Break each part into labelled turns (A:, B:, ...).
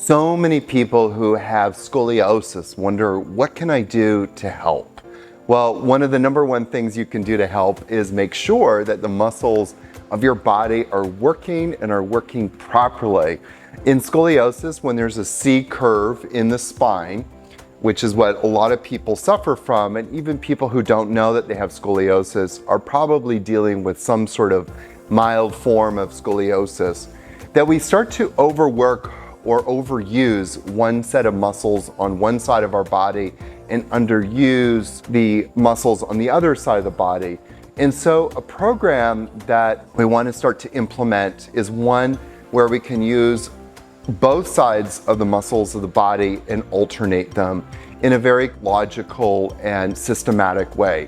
A: So many people who have scoliosis wonder, what can I do to help? Well, one of the number one things you can do to help is make sure that the muscles of your body are working and are working properly. In scoliosis, when there's a C curve in the spine, which is what a lot of people suffer from, and even people who don't know that they have scoliosis are probably dealing with some sort of mild form of scoliosis, that we start to overwork or overuse one set of muscles on one side of our body and underuse the muscles on the other side of the body. And so a program that we want to start to implement is one where we can use both sides of the muscles of the body and alternate them in a very logical and systematic way.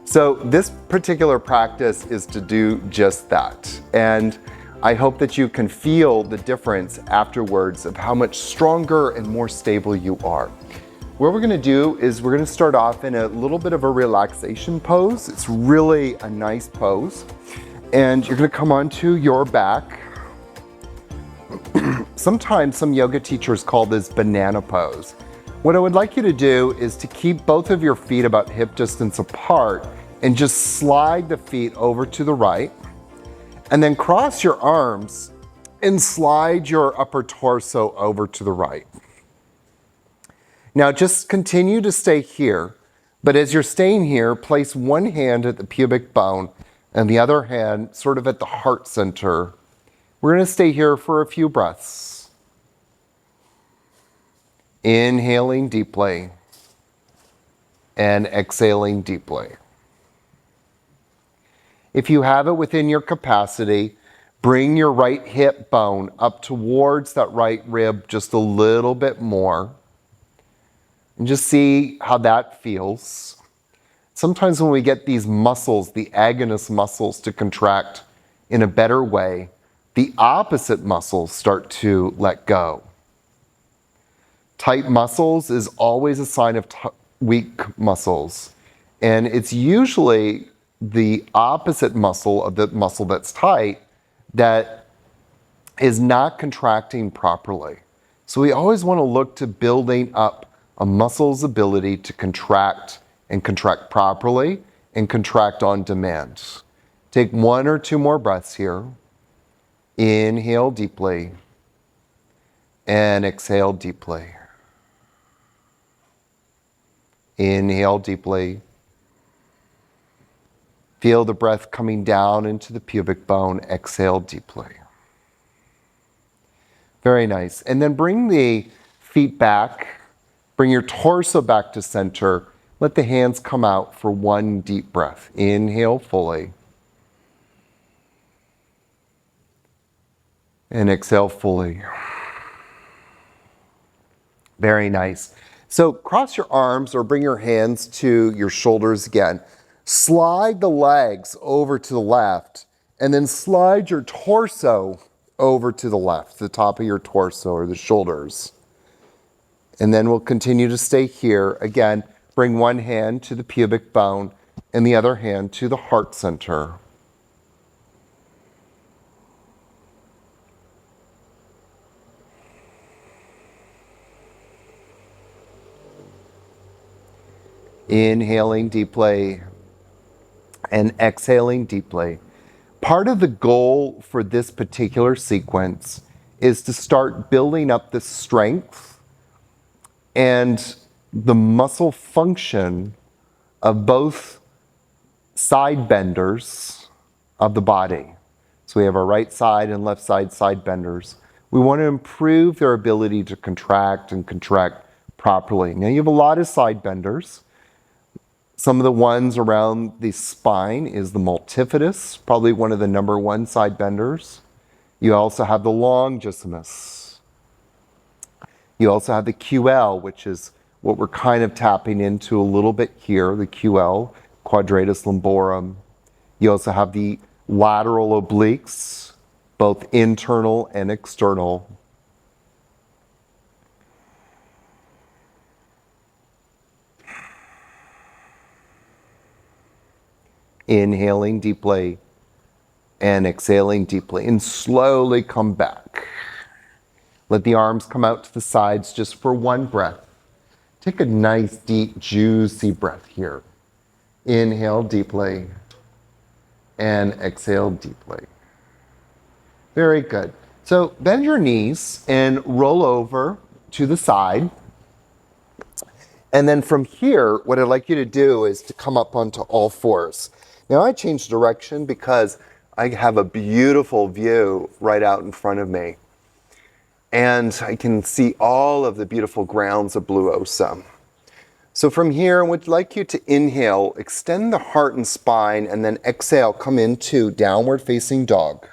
A: So this particular practice is to do just that. And I hope that you can feel the difference afterwards of how much stronger and more stable you are. What we're gonna do is we're gonna start off in a little bit of a relaxation pose. It's really a nice pose. And you're gonna come onto your back. Sometimes some yoga teachers call this banana pose. What I would like you to do is to keep both of your feet about hip distance apart and just slide the feet over to the right. And then cross your arms and slide your upper torso over to the right. Now just continue to stay here, but as you're staying here, place one hand at the pubic bone and the other hand sort of at the heart center. We're going to stay here for a few breaths. Inhaling deeply and exhaling deeply. If you have it within your capacity, bring your right hip bone up towards that right rib just a little bit more. And just see how that feels. Sometimes when we get these muscles, the agonist muscles, to contract in a better way, the opposite muscles start to let go. Tight muscles is always a sign of weak muscles. And it's usually the opposite muscle of the muscle that's tight that is not contracting properly. So we always want to look to building up a muscle's ability to contract and contract properly and contract on demand. Take one or two more breaths here. Inhale deeply and exhale deeply. Inhale deeply. Feel the breath coming down into the pubic bone. Exhale deeply. Very nice. And then bring the feet back. Bring your torso back to center. Let the hands come out for one deep breath. Inhale fully. And exhale fully. Very nice. So cross your arms or bring your hands to your shoulders again. Slide the legs over to the left and then slide your torso over to the left, the top of your torso or the shoulders. And then we'll continue to stay here. Again, bring one hand to the pubic bone and the other hand to the heart center. Inhaling deeply and exhaling deeply. Part of the goal for this particular sequence is to start building up the strength and the muscle function of both side benders of the body. So we have our right side and left side side benders. We want to improve their ability to contract and contract properly. Now you have a lot of side benders. Some of the ones around the spine is the multifidus, probably one of the number one side benders. You also have the longissimus. You also have the QL, which is what we're kind of tapping into a little bit here, the QL, quadratus lumborum. You also have the lateral obliques, both internal and external. Inhaling deeply and exhaling deeply, and slowly come back. Let the arms come out to the sides just for one breath. Take a nice, deep, juicy breath here. Inhale deeply and exhale deeply. Very good. So bend your knees and roll over to the side. And then from here, what I'd like you to do is to come up onto all fours. Now I changed direction because I have a beautiful view right out in front of me. And I can see all of the beautiful grounds of Blue Osa. So from here, I would like you to inhale, extend the heart and spine, and then exhale, come into downward facing dog.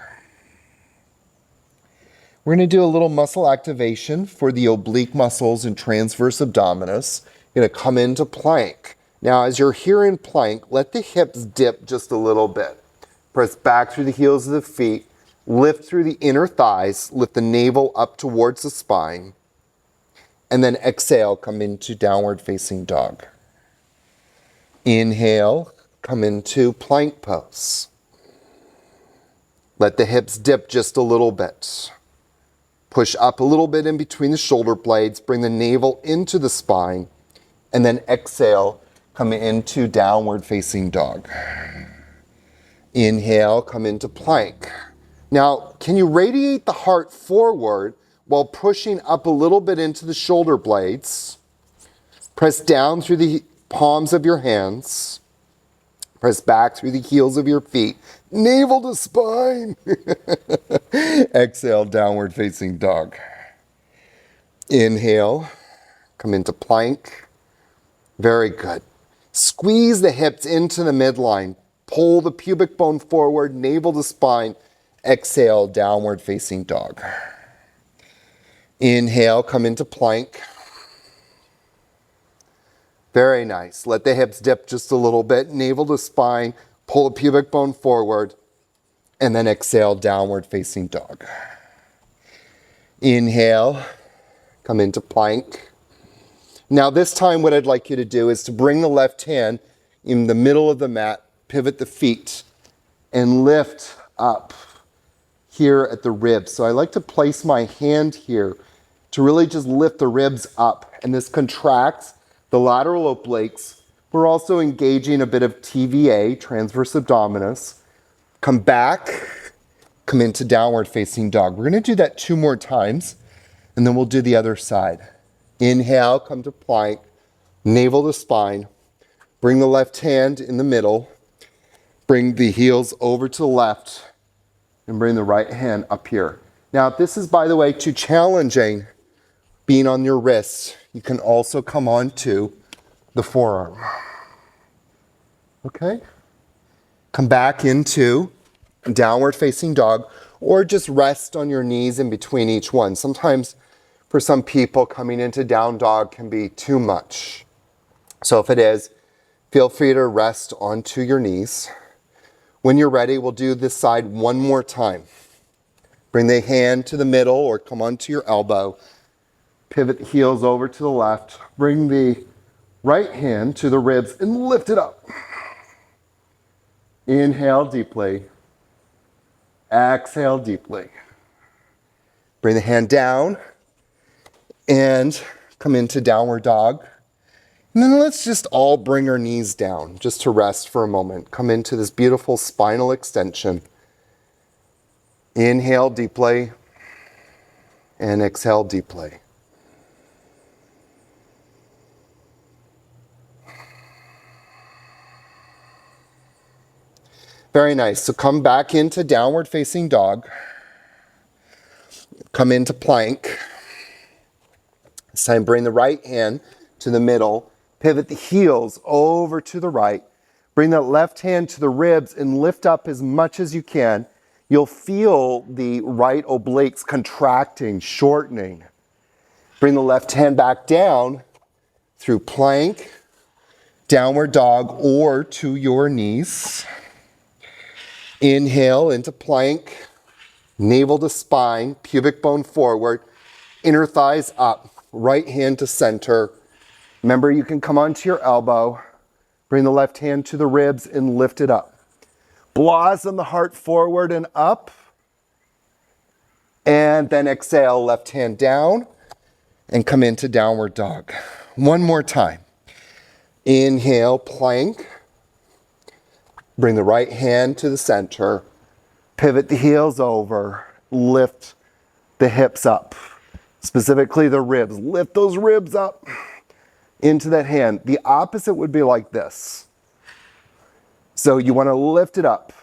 A: We're going to do a little muscle activation for the oblique muscles and transverse abdominis. You're going to come into plank. Now, as you're here in plank, let the hips dip just a little bit. Press back through the heels of the feet. Lift through the inner thighs. Lift the navel up towards the spine. And then exhale, come into downward facing dog. Inhale, come into plank pose. Let the hips dip just a little bit. Push up a little bit in between the shoulder blades. Bring the navel into the spine. And then exhale, come into downward facing dog. Inhale, come into plank. Now, can you radiate the heart forward while pushing up a little bit into the shoulder blades? Press down through the palms of your hands. Press back through the heels of your feet. Navel to spine. Exhale, downward facing dog. Inhale, come into plank. Very good. Squeeze the hips into the midline. Pull the pubic bone forward, navel to spine. Exhale, downward facing dog. Inhale, come into plank. Very nice. Let the hips dip just a little bit. Navel to spine. Pull the pubic bone forward. And then exhale, downward facing dog. Inhale, come into plank. Now this time what I'd like you to do is to bring the left hand in the middle of the mat, pivot the feet, and lift up here at the ribs. So I like to place my hand here to really just lift the ribs up. And this contracts the lateral obliques. We're also engaging a bit of TVA, transverse abdominis. Come back, come into downward facing dog. We're going to do that 2 more times, and then we'll do the other side. Inhale, come to plank, navel to spine. Bring the left hand in the middle. Bring the heels over to the left, and bring the right hand up here. Now, if this is, by the way, too challenging, being on your wrists, you can also come on to the forearm. Okay? Come back into downward facing dog, or just rest on your knees in between each one. Sometimes for some people, coming into down dog can be too much. So if it is, feel free to rest onto your knees. When you're ready, we'll do this side 1 more time. Bring the hand to the middle or come onto your elbow. Pivot the heels over to the left. Bring the right hand to the ribs and lift it up. Inhale deeply. Exhale deeply. Bring the hand down and come into downward dog. And then let's just all bring our knees down just to rest for a moment. Come into this beautiful spinal extension. Inhale deeply and exhale deeply. Very nice. So come back into downward facing dog. Come into plank. This time bring the right hand to the middle. Pivot the heels over to the right. Bring that left hand to the ribs and lift up as much as you can. You'll feel the right obliques contracting, shortening. Bring the left hand back down through plank, downward dog, or to your knees. Inhale into plank, navel to spine, pubic bone forward, inner thighs up, right hand to center. Remember, you can come onto your elbow, bring the left hand to the ribs and lift it up. Blossom the heart forward and up. And then exhale, left hand down and come into downward dog. One more time. Inhale, plank. Bring the right hand to the center. Pivot the heels over. Lift the hips up. Specifically the ribs. Lift those ribs up into that hand. The opposite would be like this. So you want to lift it up.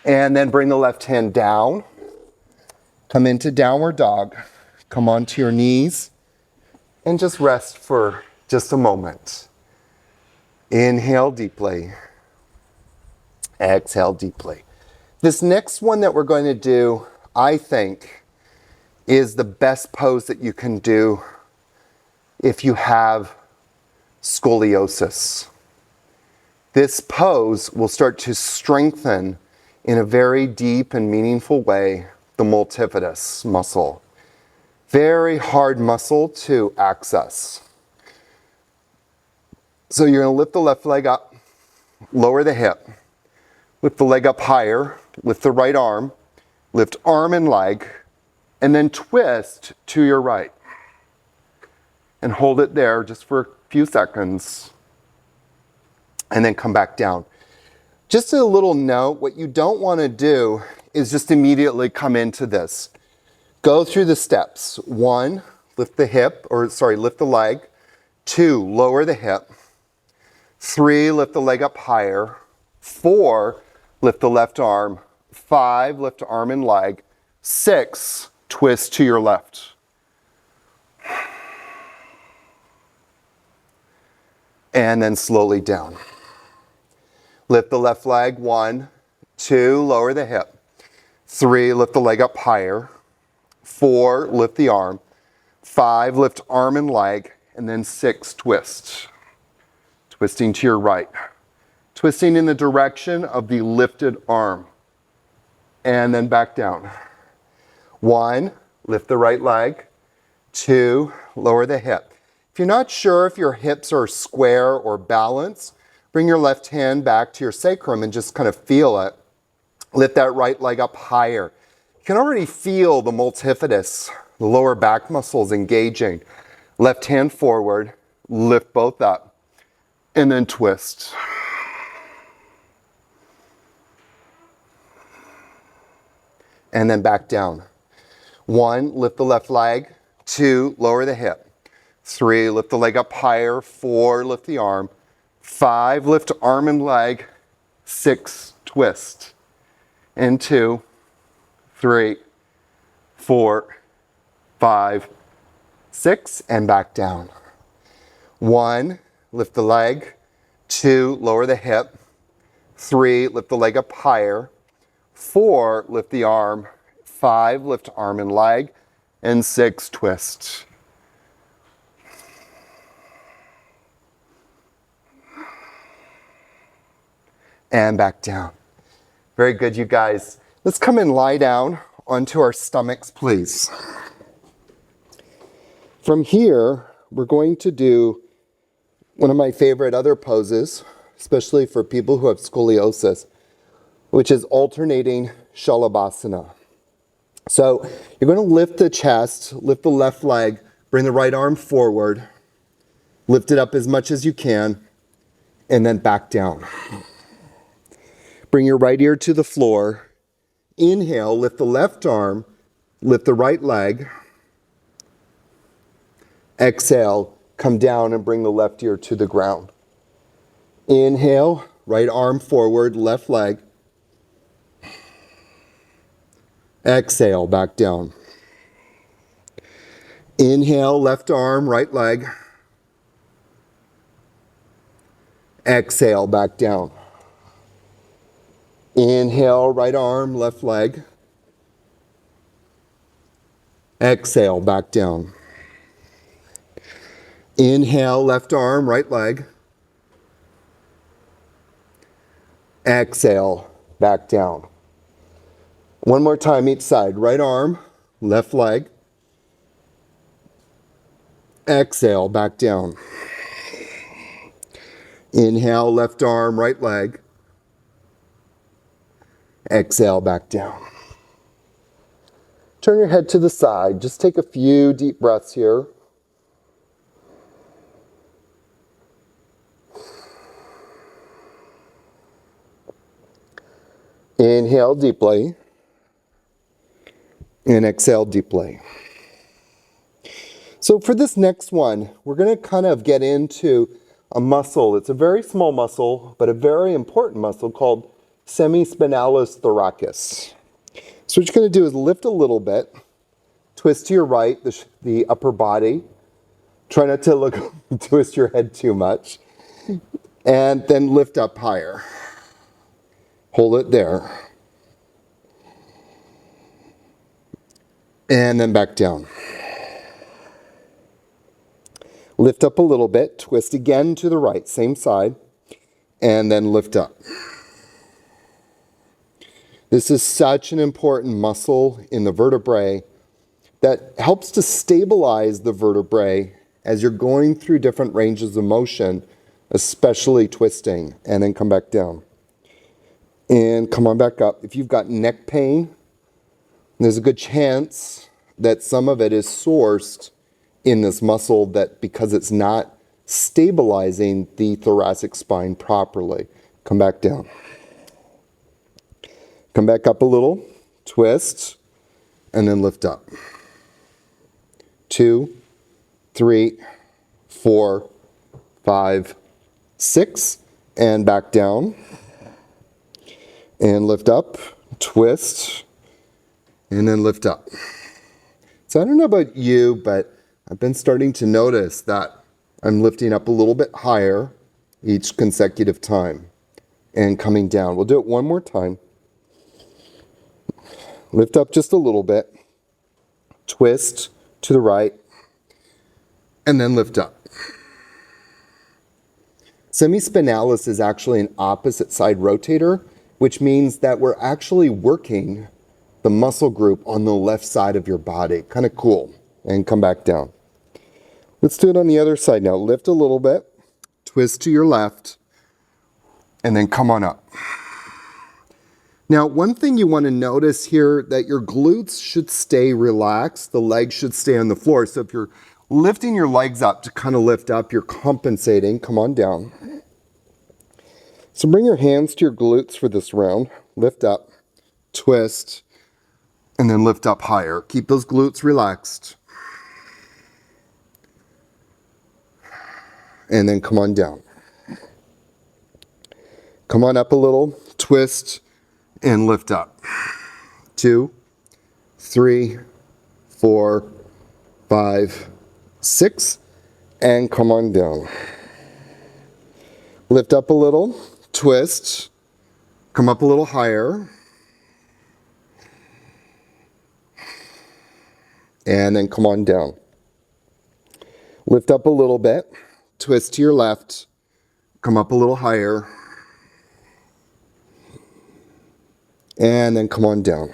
A: And then bring the left hand down. Come into downward dog. Come onto your knees. And just rest for just a moment. Inhale deeply. Exhale deeply. This next one that we're going to do, I think, is the best pose that you can do if you have scoliosis. This pose will start to strengthen in a very deep and meaningful way the multifidus muscle. Very hard muscle to access. So you're going to lift the left leg up, lower the hip, lift the leg up higher, lift the right arm, lift arm and leg, and then twist to your right. And hold it there just for a few seconds. And then come back down. Just a little note, what you don't want to do is just immediately come into this. Go through the steps. 1, lift the leg. 2, lower the hip. 3, lift the leg up higher. 4, lift the left arm. 5, lift arm and leg. 6, twist to your left. And then slowly down. Lift the left leg. 1, 2, lower the hip. 3, lift the leg up higher. 4, lift the arm. 5, lift arm and leg. And then 6, twist. Twisting to your right. Twisting in the direction of the lifted arm. And then back down. 1, lift the right leg. 2, lower the hip. If you're not sure if your hips are square or balanced, bring your left hand back to your sacrum and just kind of feel it. Lift that right leg up higher. You can already feel the multifidus, the lower back muscles engaging. Left hand forward, lift both up, and then twist. And then back down. 1, lift the left leg. 2, lower the hip. 3, lift the leg up higher. 4, lift the arm. 5, lift arm and leg. 6, twist. And 2, 3, 4, 5, 6, and back down. 1, lift the leg. 2, lower the hip. 3, lift the leg up higher. 4, lift the arm. 5, lift arm and leg. And 6, twist. And back down. Very good, you guys. Let's come and lie down onto our stomachs, please. From here, we're going to do one of my favorite other poses, especially for people who have scoliosis, which is alternating shalabasana. So you're going to lift the chest, lift the left leg, bring the right arm forward, lift it up as much as you can, and then back down. Bring your right ear to the floor. Inhale, lift the left arm, lift the right leg. Exhale, come down and bring the left ear to the ground. Inhale, right arm forward, left leg. Exhale, back down. Inhale, left arm, right leg. Exhale, back down. Inhale, right arm, left leg. Exhale, back down. Inhale, left arm, right leg. Exhale, back down. One more time each side. Right arm, left leg. Exhale, back down. Inhale, left arm, right leg. Exhale, back down. Turn your head to the side. Just take a few deep breaths here. Inhale deeply and exhale deeply. So for this next one, we're going to kind of get into a muscle. It's a very small muscle, but a very important muscle called semispinalis thoracis. So what you're going to do is lift a little bit, twist to your right, the upper body. Try not to twist your head too much. And then lift up higher. Hold it there. And then back down. Lift up a little bit, twist again to the right, same side, and then lift up. This is such an important muscle in the vertebrae that helps to stabilize the vertebrae as you're going through different ranges of motion, especially twisting, and then come back down. And come on back up. If you've got neck pain, there's a good chance that some of it is sourced in this muscle that because it's not stabilizing the thoracic spine properly. Come back down. Come back up a little, twist, and then lift up. 2, 3, 4, 5, 6, and back down. And lift up, twist, and then lift up. So I don't know about you, but I've been starting to notice that I'm lifting up a little bit higher each consecutive time and coming down. We'll do it one more time. Lift up just a little bit, twist to the right, and then lift up. Semispinalis is actually an opposite side rotator, which means that we're actually working the muscle group on the left side of your body. Kind of cool. And come back down. Let's do it on the other side now. Lift a little bit, twist to your left, and then come on up. Now, one thing you want to notice here, that your glutes should stay relaxed. The legs should stay on the floor. So if you're lifting your legs up to kind of lift up, you're compensating. Come on down. So bring your hands to your glutes for this round. Lift up, twist, and then lift up higher. Keep those glutes relaxed. And then come on down. Come on up a little, twist, and lift up. 2, 3, 4, 5, 6, and come on down. Lift up a little, twist, come up a little higher, and then come on down. Lift up a little bit, twist to your left, come up a little higher, and then come on down.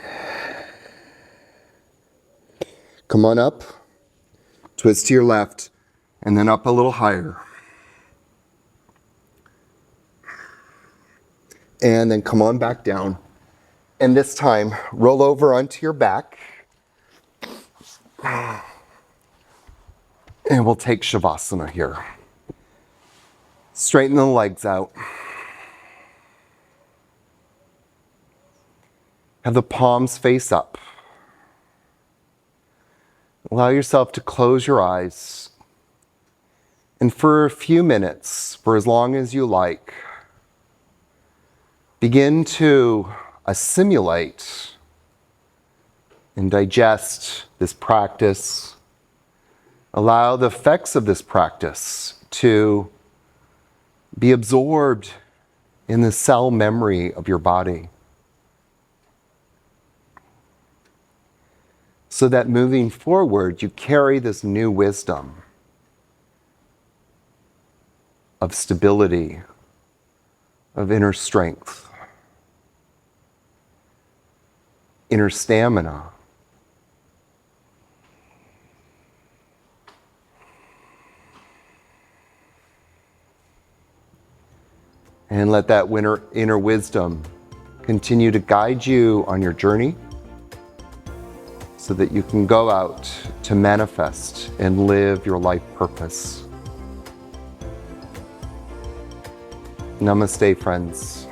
A: Come on up, twist to your left, and then up a little higher. And then come on back down. And this time, roll over onto your back. And we'll take Savasana here. Straighten the legs out. Have the palms face up. Allow yourself to close your eyes. And for a few minutes, for as long as you like, begin to assimilate and digest this practice. Allow the effects of this practice to be absorbed in the cell memory of your body, so that moving forward, you carry this new wisdom of stability, of inner strength, inner stamina. And let that inner wisdom continue to guide you on your journey, so that you can go out to manifest and live your life purpose. Namaste, friends.